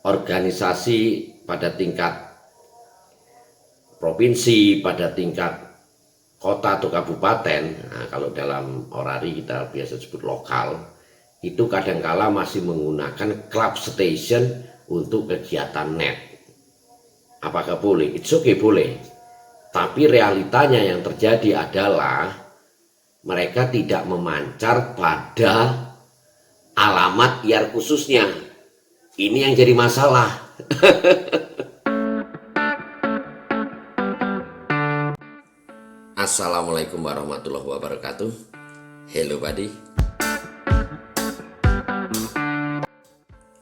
organisasi pada tingkat provinsi, pada tingkat kota atau kabupaten, nah, kalau dalam orari kita biasa sebut lokal, itu kadangkala masih menggunakan club station untuk kegiatan net. Apakah boleh? It's okay, boleh. Tapi realitanya yang terjadi adalah mereka tidak memancar pada alamat IAR khususnya. Ini yang jadi masalah. Assalamualaikum warahmatullahi wabarakatuh. Hello buddy.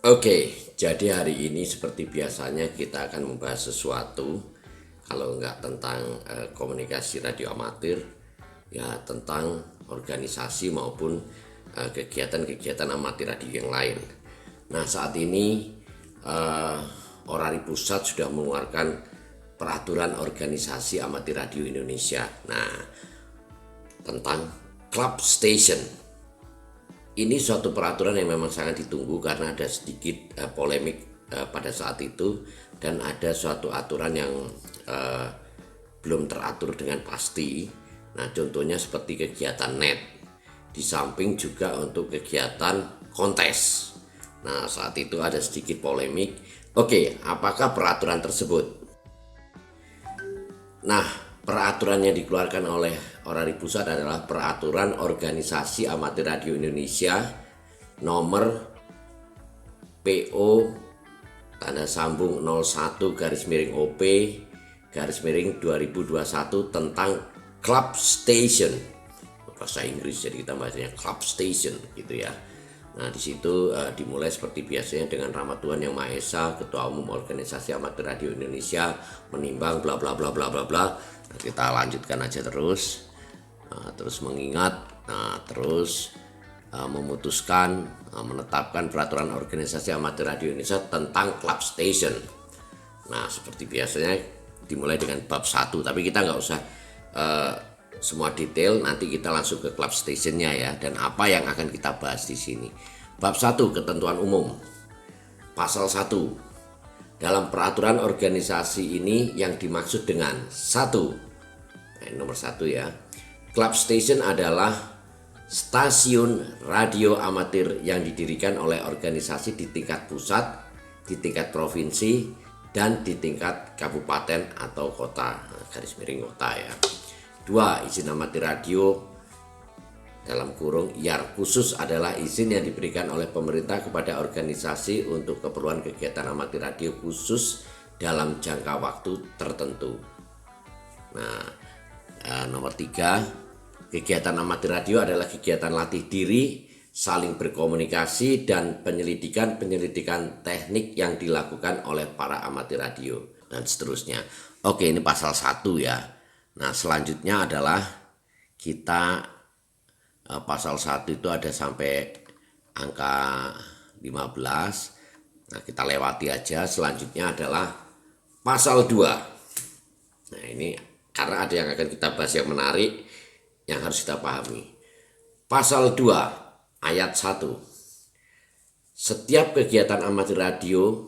Oke, jadi hari ini seperti biasanya kita akan membahas sesuatu, kalau enggak tentang komunikasi radio amatir, ya tentang organisasi maupun kegiatan-kegiatan amatir radio yang lain. Nah, saat ini Orari Pusat sudah mengeluarkan peraturan organisasi amatir radio Indonesia. Nah, tentang club station. Ini suatu peraturan yang memang sangat ditunggu karena ada sedikit polemik pada saat itu, dan ada suatu aturan yang belum teratur dengan pasti. Nah, contohnya seperti kegiatan net, di samping juga untuk kegiatan kontes. Nah, saat itu ada sedikit polemik. Oke, apakah peraturan tersebut? Nah, peraturan yang dikeluarkan oleh Orari Pusat adalah Peraturan Organisasi Amatir Radio Indonesia nomor PO tanda sambung 01/OP/2021 tentang club station. Bahasa Inggris, jadi kita bahasanya club station gitu ya. Nah, di situ dimulai seperti biasanya dengan Rahmat Tuhan Yang Maha Esa, Ketua Umum Organisasi Amatir Radio Indonesia, menimbang bla bla bla bla bla bla. Nah, kita lanjutkan aja terus. Terus mengingat, terus memutuskan, menetapkan peraturan organisasi amatir radio Indonesia tentang club station. Nah, seperti biasanya dimulai dengan bab 1, tapi kita nggak usah semua detail, nanti kita langsung ke club stationnya ya, dan apa yang akan kita bahas di sini. Bab 1, ketentuan umum. Pasal 1. Dalam peraturan organisasi ini yang dimaksud dengan 1, nomor 1 ya. Club station adalah stasiun radio amatir yang didirikan oleh organisasi di tingkat pusat, di tingkat provinsi, dan di tingkat kabupaten atau kota, garis miring kota ya. 2. Izin amatir radio dalam kurung IAR khusus adalah izin yang diberikan oleh pemerintah kepada organisasi untuk keperluan kegiatan amatir radio khusus dalam jangka waktu tertentu. Nah, nomor 3, kegiatan amatir radio adalah kegiatan latih diri, saling berkomunikasi, dan penyelidikan teknik yang dilakukan oleh para amatir radio, dan seterusnya. Oke, ini pasal 1 ya. Nah, selanjutnya adalah kita pasal 1 itu ada sampai angka 15. Nah, kita lewati aja. Selanjutnya adalah pasal 2. Nah, ini karena ada yang akan kita bahas yang menarik yang harus kita pahami. Pasal 2 ayat 1. Setiap kegiatan amatir radio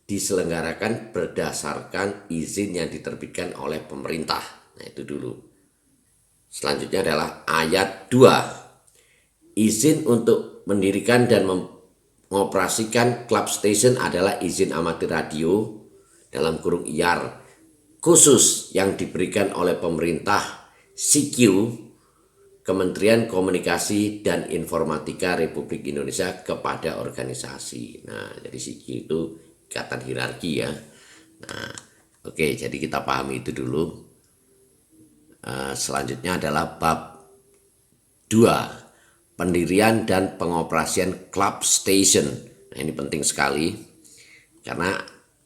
diselenggarakan berdasarkan izin yang diterbitkan oleh pemerintah. Nah, itu dulu. Selanjutnya adalah ayat 2. Izin untuk mendirikan dan mengoperasikan club station adalah izin amatir radio dalam kurung IAR khusus yang diberikan oleh pemerintah CQ, Kementerian Komunikasi dan Informatika Republik Indonesia kepada organisasi. Nah, jadi CQ itu ikatan hierarki ya. Nah, oke, jadi kita pahami itu dulu. Selanjutnya adalah bab 2, pendirian dan pengoperasian club station. Nah, ini penting sekali karena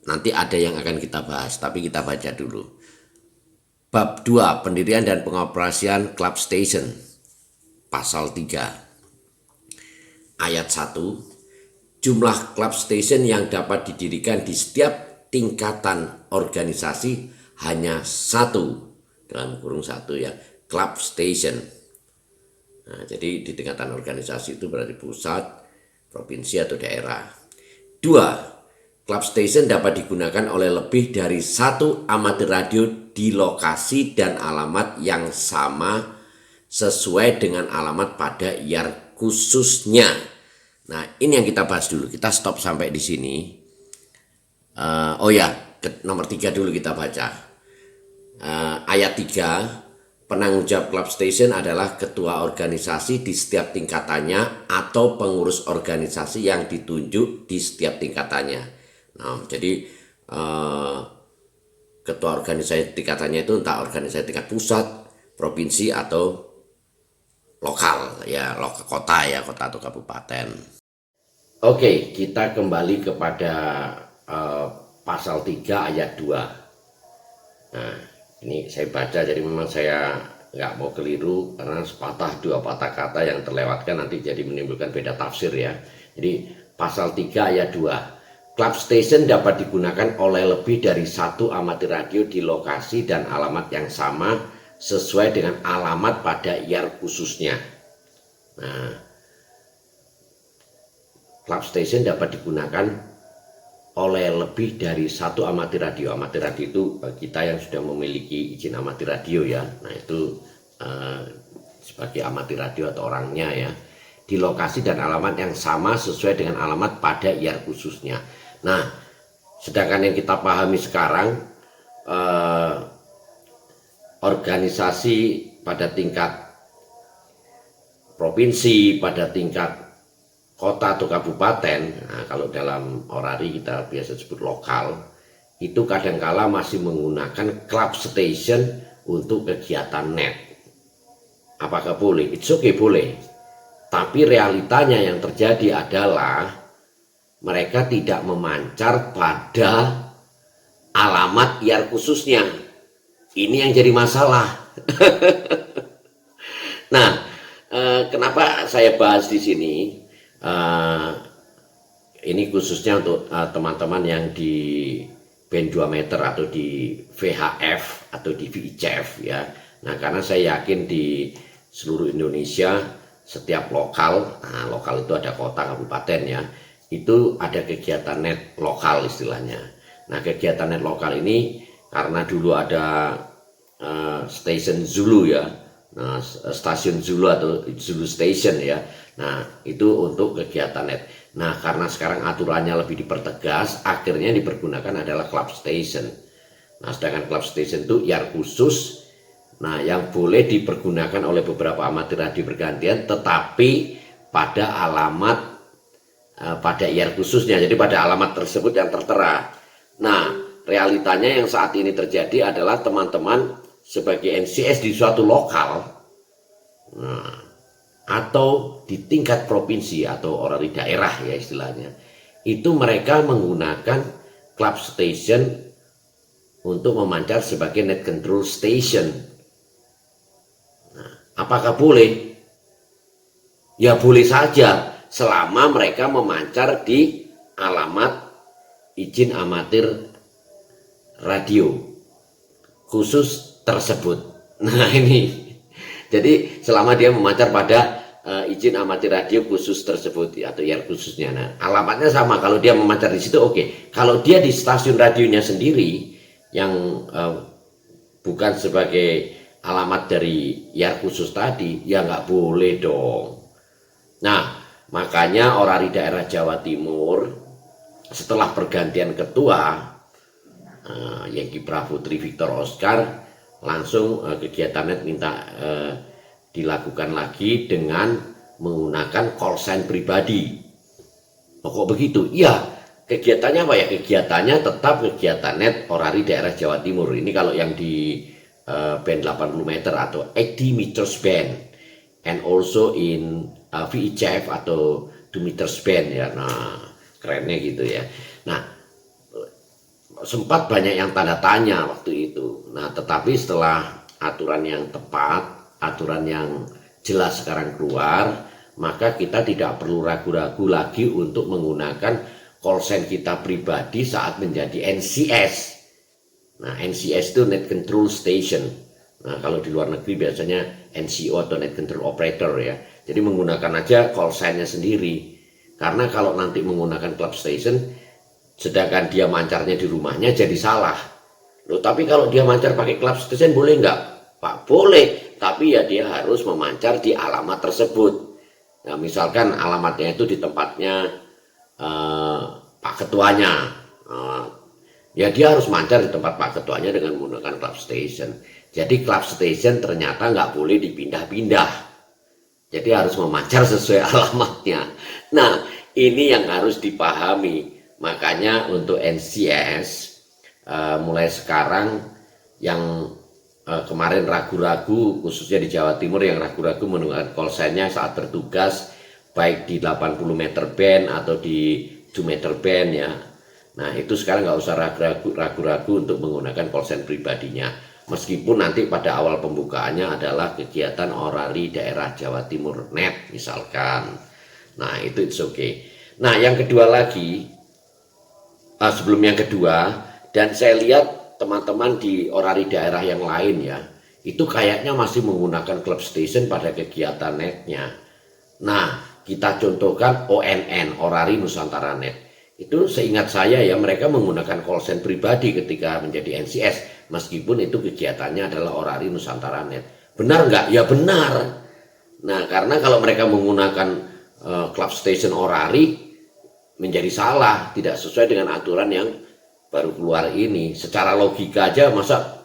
nanti ada yang akan kita bahas, tapi kita baca dulu. Bab 2, pendirian dan pengoperasian club station. Pasal 3 ayat 1. Jumlah club station yang dapat didirikan di setiap tingkatan organisasi hanya 1, dalam kurung 1 ya, club station. Nah, jadi di tingkatan organisasi itu berarti pusat, provinsi atau daerah. 2. Club station dapat digunakan oleh lebih dari satu amatir radio di lokasi dan alamat yang sama sesuai dengan alamat pada IAR khususnya. Nah, ini yang kita bahas dulu. Kita stop sampai di sini. Nomor 3 dulu kita baca. Ayat 3, penanggung jawab club station adalah ketua organisasi di setiap tingkatannya atau pengurus organisasi yang ditunjuk di setiap tingkatannya. Nah, jadi ketua organisasi tingkatannya itu entah organisasi tingkat pusat, provinsi atau lokal ya, lokal kota ya, kota atau kabupaten. Oke, kita kembali kepada pasal 3 ayat 2. Nah, ini saya baca, jadi memang saya nggak mau keliru karena sepatah dua patah kata yang terlewatkan nanti jadi menimbulkan beda tafsir ya. Jadi pasal 3 ayat 2, club station dapat digunakan oleh lebih dari satu amatir radio di lokasi dan alamat yang sama sesuai dengan alamat pada IAR khususnya. Nah, club station dapat digunakan oleh lebih dari satu amatir radio. Amatir radio itu kita yang sudah memiliki izin amatir radio ya. Nah, itu sebagai amatir radio atau orangnya ya, di lokasi dan alamat yang sama sesuai dengan alamat pada IAR khususnya. Nah, sedangkan yang kita pahami sekarang, organisasi pada tingkat provinsi, pada tingkat kota atau kabupaten, nah kalau dalam orari kita biasa sebut lokal, itu kadangkala masih menggunakan club station untuk kegiatan net. Apakah boleh? It's okay, boleh. Tapi realitanya yang terjadi adalah mereka tidak memancar pada alamat IAR khususnya. Ini yang jadi masalah. Nah, kenapa saya bahas di sini? Ini khususnya untuk teman-teman yang di band 2 meter atau di VHF atau di VHF ya. Nah, karena saya yakin di seluruh Indonesia setiap lokal, nah lokal itu ada kota kabupaten ya, itu ada kegiatan net lokal istilahnya. Nah, kegiatan net lokal ini karena dulu ada station Zulu ya. Nah, stasiun Zulu atau Zulu Station ya. Nah, itu untuk kegiatan net. Nah, karena sekarang aturannya lebih dipertegas, akhirnya dipergunakan adalah club station. Nah, sedangkan club station itu IAR khusus. Nah, yang boleh dipergunakan oleh beberapa amatir radio bergantian, tetapi pada alamat pada IAR khususnya. Jadi pada alamat tersebut yang tertera. Nah, realitanya yang saat ini terjadi adalah teman-teman sebagai NCS di suatu lokal, nah, atau di tingkat provinsi atau orari daerah ya istilahnya, itu mereka menggunakan club station untuk memancar sebagai net control station. Nah, apakah boleh? Ya boleh saja selama mereka memancar di alamat izin amatir radio khusus tersebut. Nah, ini jadi selama dia memancar pada izin amatir radio khusus tersebut atau IAR khususnya. Nah, alamatnya sama. Kalau dia memancar di situ oke. Kalau dia di stasiun radionya sendiri yang bukan sebagai alamat dari IAR khusus tadi, ya nggak boleh dong. Nah, makanya orari daerah Jawa Timur setelah pergantian ketua Yengki Putri Victor Oscar, langsung kegiatan net minta dilakukan lagi dengan menggunakan call sign pribadi. Kok begitu? Iya, kegiatannya apa ya? Kegiatannya tetap kegiatan net orari daerah Jawa Timur. Ini kalau yang di band 80 meter atau 80 meters band, and also in VHF atau 2 meters band ya. Nah, kerennya gitu ya. Nah, sempat banyak yang tanda tanya waktu itu. Nah, tetapi setelah aturan yang tepat, aturan yang jelas sekarang keluar, maka kita tidak perlu ragu-ragu lagi untuk menggunakan call sign kita pribadi saat menjadi NCS. Nah, NCS itu Net Control Station. Nah, kalau di luar negeri biasanya NCO atau Net Control Operator ya. Jadi menggunakan aja call sign-nya sendiri. Karena kalau nanti menggunakan club station, sedangkan dia mancarnya di rumahnya jadi salah. Loh, tapi kalau dia mancar pakai club station boleh nggak? Pak, boleh, tapi ya dia harus memancar di alamat tersebut. Nah, misalkan alamatnya itu di tempatnya Pak Ketuanya, ya dia harus mancar di tempat Pak Ketuanya dengan menggunakan club station. Jadi club station ternyata nggak boleh dipindah-pindah. Jadi harus memancar sesuai alamatnya. Nah, ini yang harus dipahami. Makanya untuk NCS mulai sekarang yang kemarin ragu-ragu, khususnya di Jawa Timur yang ragu-ragu menggunakan call sign-nya saat bertugas, baik di 80 meter band atau di 2 meter band ya. Nah itu sekarang nggak usah ragu-ragu untuk menggunakan call sign pribadinya. Meskipun nanti pada awal pembukaannya adalah kegiatan orari daerah Jawa Timur net misalkan. Nah itu it's okay. Nah yang kedua lagi, sebelum yang kedua, dan saya lihat teman-teman di orari daerah yang lain ya, itu kayaknya masih menggunakan club station pada kegiatan netnya. Nah, kita contohkan ONN, Orari Nusantara Net. Itu seingat saya ya, mereka menggunakan call sign pribadi ketika menjadi NCS, meskipun itu kegiatannya adalah Orari Nusantara Net. Benar nggak? Ya benar. Nah, karena kalau mereka menggunakan club station Orari, menjadi salah, tidak sesuai dengan aturan yang baru keluar ini. Secara logika aja masa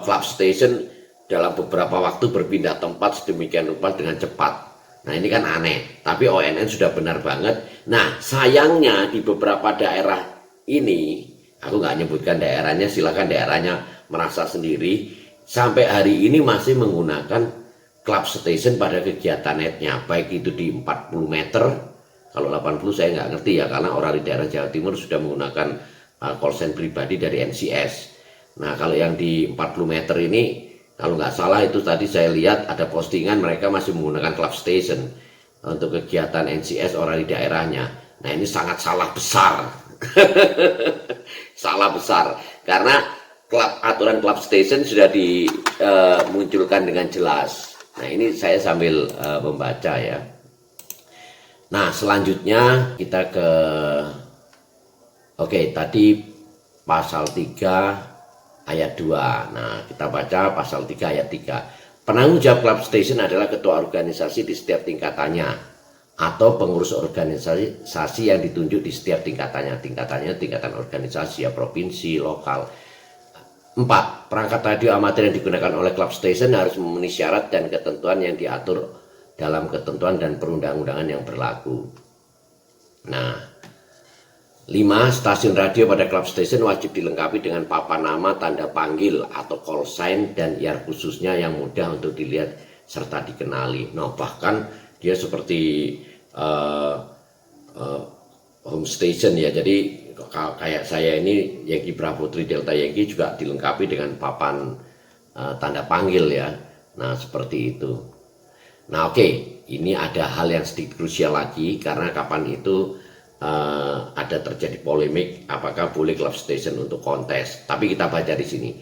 club station dalam beberapa waktu berpindah tempat sedemikian rupa dengan cepat. Nah ini kan aneh, tapi ONN sudah benar banget. Nah sayangnya di beberapa daerah ini, aku nggak nyebutkan daerahnya, silakan daerahnya merasa sendiri, sampai hari ini masih menggunakan club station pada kegiatan netnya, baik itu di 40 meter, kalau 80 saya nggak ngerti ya, karena orang di daerah Jawa Timur sudah menggunakan call sign pribadi dari NCS. Nah kalau yang di 40 meter ini, kalau nggak salah itu tadi saya lihat ada postingan mereka masih menggunakan club station untuk kegiatan NCS orang di daerahnya. Nah ini sangat salah besar. Salah besar karena aturan club station sudah dimunculkan dengan jelas. Nah ini saya sambil membaca ya. Nah selanjutnya kita ke tadi pasal 3 ayat 2. Nah, kita baca pasal 3 ayat 3. Penanggung jawab club station adalah ketua organisasi di setiap tingkatannya atau pengurus organisasi yang ditunjuk di setiap tingkatannya. Tingkatan organisasi ya, provinsi, lokal. 4. Perangkat radio amatir yang digunakan oleh club station harus memenuhi syarat dan ketentuan yang diatur dalam ketentuan dan perundang-undangan yang berlaku. Nah, 5. Stasiun radio pada club station wajib dilengkapi dengan papan nama, tanda panggil atau call sign dan IAR khususnya yang mudah untuk dilihat serta dikenali. Nah bahkan dia seperti home station ya, jadi kayak saya ini Yankee Bravo Putri Delta Yankee juga dilengkapi dengan papan tanda panggil ya. Nah seperti itu. Nah ini ada hal yang sedikit krusial lagi, karena kapan itu ada terjadi polemik apakah boleh club station untuk kontes. Tapi kita baca di sini.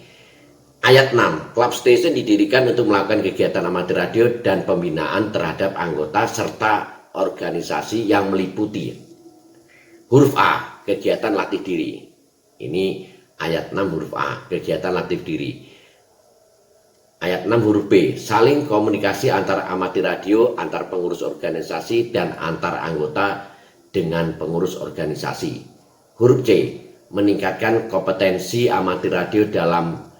Ayat 6. Club station didirikan untuk melakukan kegiatan amatir radio dan pembinaan terhadap anggota serta organisasi yang meliputi. Huruf A, kegiatan latih diri. Ini ayat 6 huruf A, kegiatan latih diri. Ayat 6 huruf B, saling komunikasi antar amatir radio, antar pengurus organisasi dan antar anggota dengan pengurus organisasi. Huruf C, meningkatkan kompetensi amatir radio dalam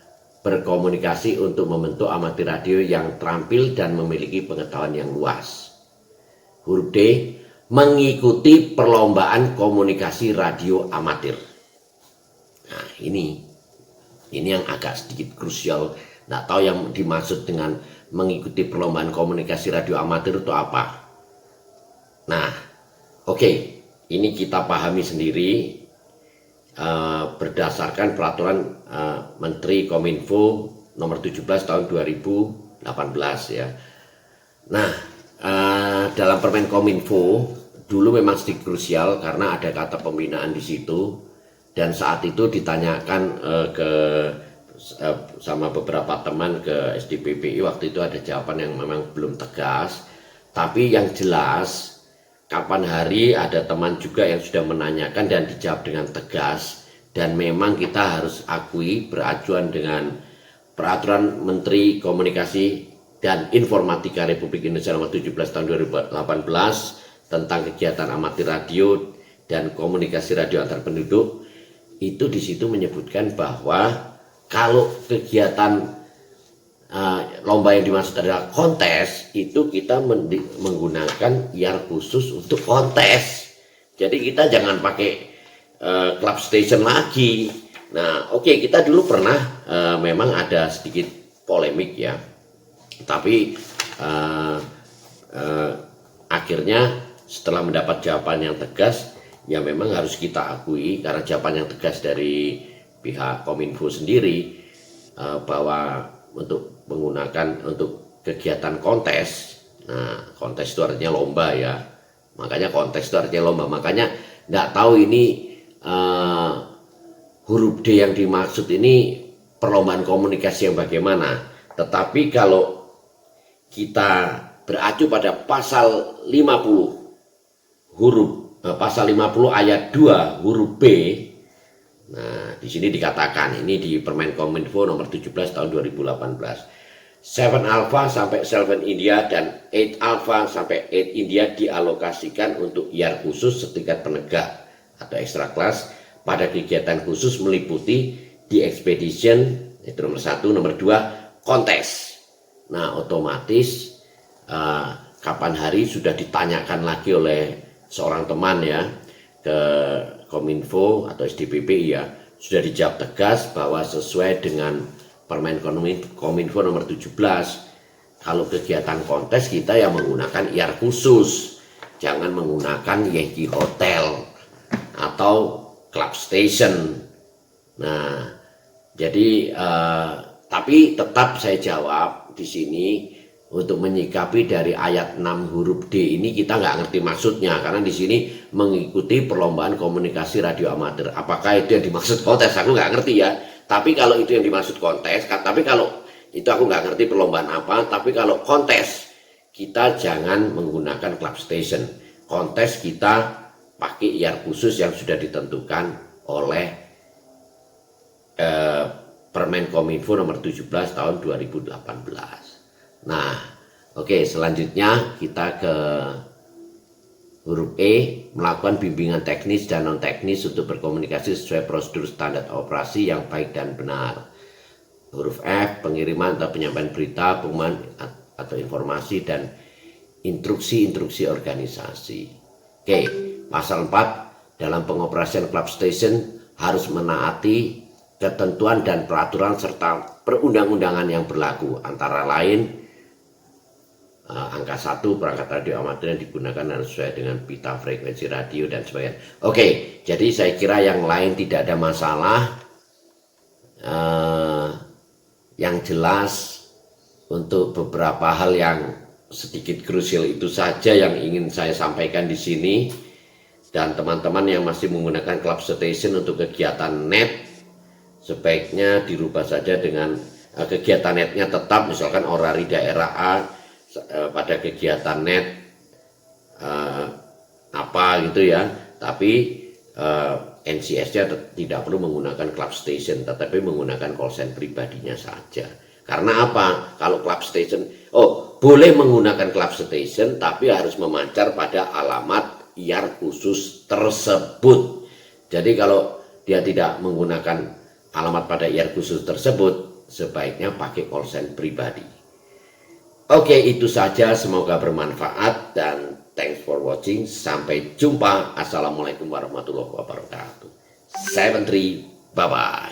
berkomunikasi untuk membentuk amatir radio yang terampil dan memiliki pengetahuan yang luas. Huruf D, mengikuti perlombaan komunikasi radio amatir. Nah ini yang agak sedikit krusial. Nggak tahu yang dimaksud dengan mengikuti perlombaan komunikasi radio amatir itu apa. Nah ini kita pahami sendiri berdasarkan peraturan Menteri Kominfo nomor 17 tahun 2018 ya. Nah dalam Permen Kominfo dulu memang sedikit krusial karena ada kata pembinaan di situ, dan saat itu ditanyakan sama beberapa teman ke SDPPI, waktu itu ada jawaban yang memang belum tegas, tapi yang jelas kapan hari ada teman juga yang sudah menanyakan dan dijawab dengan tegas, dan memang kita harus akui beracuan dengan Peraturan Menteri Komunikasi dan Informatika Republik Indonesia nomor 17 tahun 2018 tentang kegiatan amatir radio dan komunikasi radio antar penduduk. Itu di situ menyebutkan bahwa kalau kegiatan lomba yang dimaksud adalah kontes, itu kita menggunakan IAR khusus untuk kontes. Jadi kita jangan pakai club station lagi. Nah, oke, kita dulu pernah memang ada sedikit polemik ya, tapi akhirnya setelah mendapat jawaban yang tegas, ya memang harus kita akui karena jawaban yang tegas dari pihak Kominfo sendiri bahwa untuk menggunakan untuk kegiatan kontes, nah kontes itu artinya lomba ya, makanya kontes itu artinya lomba, makanya nggak tahu ini huruf D yang dimaksud ini perlombaan komunikasi yang bagaimana. Tetapi kalau kita beracu pada pasal 50 pasal 50 ayat 2 huruf B. Nah, di sini dikatakan, ini di Permen Kominfo nomor 17 tahun 2018. 7 Alpha sampai 7 India dan 8 Alpha sampai 8 India dialokasikan untuk IAR khusus setingkat penegak atau extra class pada kegiatan khusus meliputi di expedition, itu nomor 1, nomor 2 kontes. Nah, otomatis kapan hari sudah ditanyakan lagi oleh seorang teman ya ke Kominfo atau SDPP ya, sudah dijawab tegas bahwa sesuai dengan Permen Kominfo nomor 17, kalau kegiatan kontes kita yang menggunakan IAR khusus, jangan menggunakan Yankee Hotel atau club station. Nah, jadi tapi tetap saya jawab di sini untuk menyikapi dari ayat 6 huruf D ini kita nggak ngerti maksudnya, karena di sini mengikuti perlombaan komunikasi radio amatir. Apakah itu yang dimaksud kontes? Aku nggak ngerti ya. Tapi kalau itu yang dimaksud kontes, tapi kalau itu aku nggak ngerti perlombaan apa. Tapi kalau kontes kita jangan menggunakan club station. Kontes kita pakai IAR khusus yang sudah ditentukan oleh Permen Kominfo nomor 17 tahun 2018. Nah, oke, selanjutnya kita ke huruf E, melakukan bimbingan teknis dan non teknis untuk berkomunikasi sesuai prosedur standar operasi yang baik dan benar. Huruf F, pengiriman atau penyampaian berita, pengumuman atau informasi dan instruksi-instruksi organisasi. Oke, pasal 4, dalam pengoperasian club station harus menaati ketentuan dan peraturan serta perundang-undangan yang berlaku, antara lain angka 1 perangkat radio amatir yang digunakan harus sesuai dengan pita frekuensi radio dan sebagainya. Oke, jadi saya kira yang lain tidak ada masalah. Yang jelas untuk beberapa hal yang sedikit krusial itu saja yang ingin saya sampaikan di sini. Dan teman-teman yang masih menggunakan club station untuk kegiatan net, sebaiknya dirubah saja dengan kegiatan netnya tetap, misalkan orari daerah A pada kegiatan net apa gitu ya, tapi NCS-nya tidak perlu menggunakan club station, tetapi menggunakan call sign pribadinya saja. Karena apa? Kalau club station, boleh menggunakan club station, tapi harus memancar pada alamat IAR khusus tersebut. Jadi kalau dia tidak menggunakan alamat pada IAR khusus tersebut, sebaiknya pakai call sign pribadi. Oke, itu saja, semoga bermanfaat dan thanks for watching. Sampai jumpa. Assalamualaikum warahmatullahi wabarakatuh. 73, bye bye.